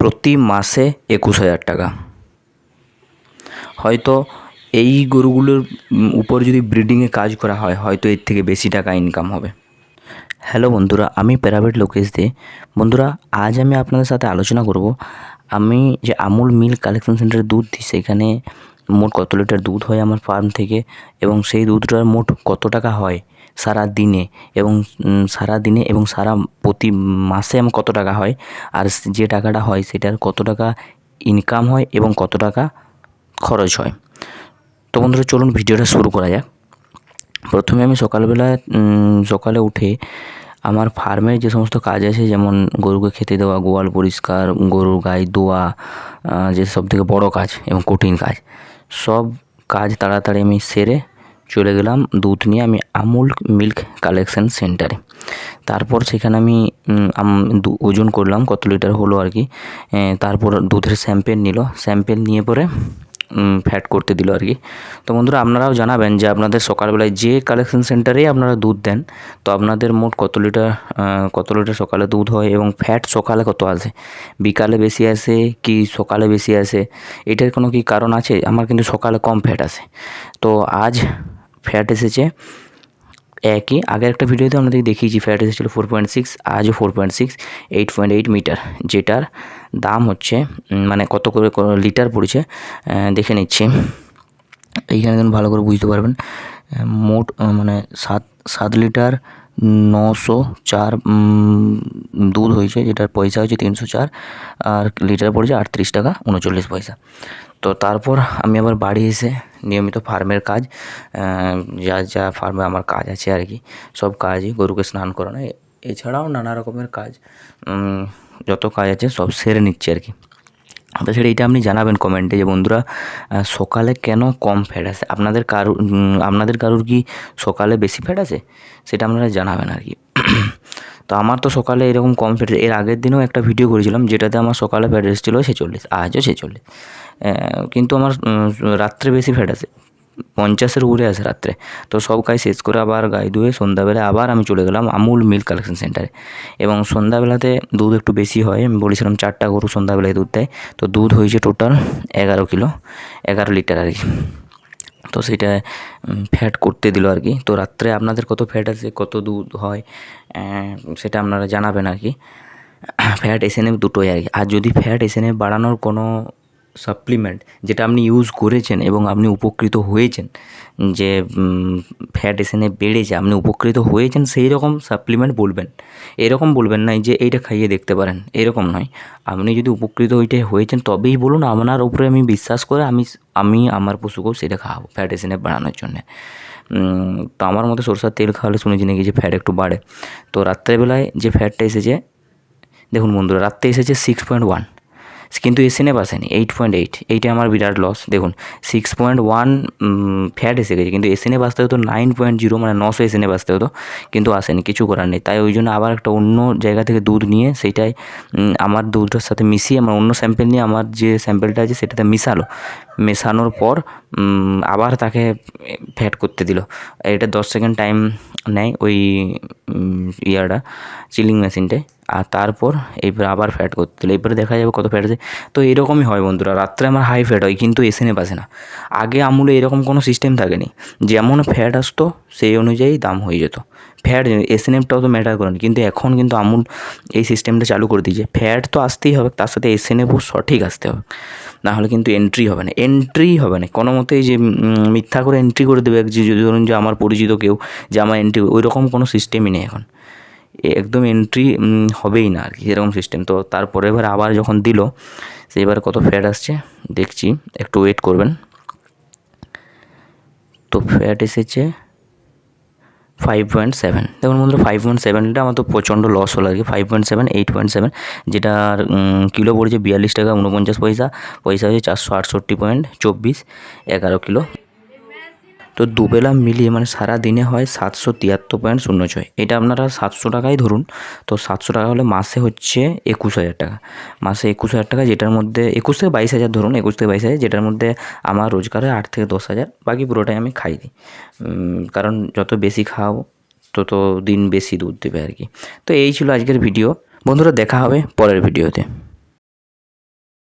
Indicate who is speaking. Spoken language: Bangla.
Speaker 1: প্রতি মাসে 21,000 টাকা। হয়তো এই গরুগুলোর উপর যদি ব্রিডিংয়ে কাজ করা হয় হয়তো এর থেকে বেশি টাকা ইনকাম হবে। হ্যালো বন্ধুরা, আমি প্যারাভেট লোকেশ দে। বন্ধুরা, আজ আমি আপনাদের সাথে আলোচনা করব আমি যে আমুল মিল্ক কালেকশন সেন্টারে দুধ দিই সেখানে মোট কত লিটার দুধ হয় আমার ফার্ম থেকে এবং সেই দুধটার মোট কত টাকা হয় সারা দিনে এবং সারা প্রতি মাসে আমার কত টাকা হয়, আর যে টাকাটা হয় সেটার কত টাকা ইনকাম হয় এবং কত টাকা খরচ হয়। তো বন্ধুরা, চলুন ভিডিওটা শুরু করা যাক। প্রথমে আমি সকালে উঠে আমার ফার্মের যে সমস্ত কাজ আছে, যেমন গরুকে খেতে দেওয়া, গোয়াল পরিষ্কার, গরুর গায়ে দোয়া, যে সবথেকে বড় কাজ এবং কঠিন কাজ, সব কাজ তাড়াতাড়ি আমি সেরে চলে গেলাম দুধ নিয়ে আমি আমুল মিল্ক কালেকশন সেন্টারে। তারপর সেখানে আমি ওজন করলাম কত লিটার হলো আর কি। তারপর দুধের স্যাম্পেল নিয়ে পরে ফ্যাট করতে দিল আর কি। তো বন্ধুরা, আপনারাও জানাবেন যে আপনাদের সকালবেলায় যে কালেকশন সেন্টারেই আপনারা দুধ দেন তো আপনাদের মোট কত লিটার সকালে দুধ হয় এবং ফ্যাট সকালে কত আসে, বিকালে বেশি আসে কি সকালে বেশি আসে, এটার কোনো কি কারণ আছে? আমার কিন্তু সকালে কম ফ্যাট আসে। তো আজ ফ্যাট এসেছে একই, আগের একটা ভিডিওতে আপনাদেরকে দেখিয়েছি ফ্যাট এসেছিলো 4.6, আজও 4.6, 8.8 মিটার, যেটার দাম হচ্ছে মানে কত করে লিটার পড়েছে দেখে নিচ্ছি। এইখানে যেন ভালো করে বুঝতে পারবেন। মোট মানে 7 লিটার 904 দুধ হয়েছে, যেটার পয়সা হচ্ছে 304 আর লিটার পড়েছে 38 টাকা 39 পয়সা। তো তারপর আমি আবার বাড়ি এসে নিয়মিত ফার্মের কাজ, যা ফার্মে আমার কাজ আছে আর কি, সব কাজই, গরুকে স্নান করানো, এছাড়াও নানা রকমের কাজ, যত কাজ আছে সব সেরে নিচ্ছি আর কি। তাছাড়া এইটা আপনি জানাবেন কমেন্টে যে বন্ধুরা, সকালে কেন কম ফ্যাট আসে, আপনাদের কারুর কি সকালে বেশি ফ্যাট আছে সেটা আপনারা জানাবেন আর কি। তো আমার তো সকালে এরকম কম ফ্যাট, এর আগের দিনেও একটা ভিডিও করেছিলাম যেটাতে আমার সকালে ফ্যাট এসেছিলো 46, আজও 46, কিন্তু আমার রাত্রে বেশি ফ্যাট আসে, 50-এর উপরে আসে রাত্রে। তো সব কাজ শেষ করে আবার গায়ে ধুয়ে সন্ধ্যাবেলায় আবার আমি চলে গেলাম আমুল মিল্ক কালেকশন সেন্টারে এবং সন্ধ্যাবেলাতে দুধ একটু বেশি হয়। আমি বলেছিলাম 4টা গরু সন্ধ্যাবেলায় দুধ দেয়, তো দুধ হয়েছে টোটাল 11 লিটার আর কি। তো সেটা ফ্যাট করতে দিল আর কি। তো রাত্রে আপনাদের কত ফ্যাট আছে, কত দুধ হয়, সেটা আপনারা জানাবেন আর কি। ফ্যাট এসএনএফ দুটোই আর কি। আর যদি ফ্যাট এসএনএফ বাড়ানোর কোনো সাপ্লিমেন্ট যেটা আপনি ইউজ করেছেন এবং আপনি উপকৃত হয়েছেন, যে ফ্যাট এসএনএফ বেড়েছে আপনি উপকৃত হয়েছেন, সেই রকম সাপ্লিমেন্ট বলবেন। এরকম বলবেন না যে এইটা খাইয়ে দেখতে পারেন, এরকম নয়। আপনি যদি উপকৃত হয়েছেন তবেই বলুন, আপনার উপরে আমি বিশ্বাস করে আমি আমার পশুকেও সেটা খাওয়াবো ফ্যাট এসএনএফ বাড়ানোর জন্যে। তো আমার মতো সরষের তেল খাওয়ালে শুনেছি নাকি যে ফ্যাট একটু বাড়ে। তো রাত্রেবেলায় যে ফ্যাটটা এসেছে, দেখুন বন্ধুরা, রাত্রে এসেছে 6.1, কিন্তু এসএনএফ আসেনি 8.8, এইটা আমার বিরাট লস। দেখুন 6.1 ফ্যাট এসে গেছে, কিন্তু এসএনএফ আসতে হতো 9.0, মানে 900 এসএনএফ আসতে হতো, কিন্তু আসেনি, কিছু করার নেই। তাই ওই জন্য আবার একটা অন্য জায়গা থেকে দুধ নিয়ে সেইটাই আমার দুধটার সাথে মিশিয়ে, আমার অন্য স্যাম্পেল নিয়ে আমার যে স্যাম্পেলটা আছে সেটাতে মেশানোর পর আবার তাকে ফ্যাট করতে দিল। এটা 10 সেকেন্ড টাইম নেয় ওই চিলিং মেশিনটায়, আর তারপর এরপরে আবার ফ্যাট করতে দিল, এরপরে দেখা যাবে কত ফ্যাট আছে। তো এরকমই হয় বন্ধুরা, রাত্রে আমার হাই ফ্যাট হয় কিন্তু এসএনএফ আসে না। আগে আমুলে এরকম কোনো সিস্টেম থাকেনি, যেমন ফ্যাট আসতো সেই অনুযায়ী দাম হয়ে যেত। ফ্যাট এসএনএফটাও তো ম্যাটার করেনি, কিন্তু এখন কিন্তু আমুল এই সিস্টেমটা চালু করে দিয়েছে, ফ্যাট তো আসতেই হবে, তার সাথে এসএনএফও সঠিক আসতে হবে, নাহলে কিন্তু এন্ট্রি হবে না কোনো মতেই। যে মিথ্যা করে এন্ট্রি করে দেবে, যে ধরুন যে আমার পরিচিত কেউ যে আমার এন্ট্রি, ওই রকম কোনো সিস্টেমই নেই এখন, একদম এন্ট্রি হবেই না আর কি, এরকম সিস্টেম। তো তারপরে এবার আবার যখন দিল, সেইবার কত ফ্যাট আসছে দেখছি, একটু ওয়েট করবেন। তো ফ্যাট এসেছে 5.7, দেখুন বন্ধুরা 5.7, আমার তো প্রচণ্ড লস হলো আর কি। 5.7, 8.7, যেটার কিলো পড়েছে 42 টাকা 49 পয়সা, পয়সা হচ্ছে 468.24, 11 কিলো। তো দুবেলা মিলিয়ে মানে সারা দিনে হয় 773.06, এটা আপনারা 700 টাকাই ধরুন। তো 700 টাকা হলে মাসে হচ্ছে 21,000 টাকা, মাসে 21,000 টাকা, যেটার মধ্যে 21 থেকে 22,000 ধরুন, 21 থেকে 22,000, যেটার মধ্যে আমার রোজগার হয় 8 থেকে 10,000, বাকি পুরোটাই আমি খাই দিই। কারণ যত বেশি খাওয়াবো তত দিন বেশি দুধ দেবে আর কি। তো এই ছিল আজকের ভিডিও বন্ধুরা, দেখা হবে পরের ভিডিওতে।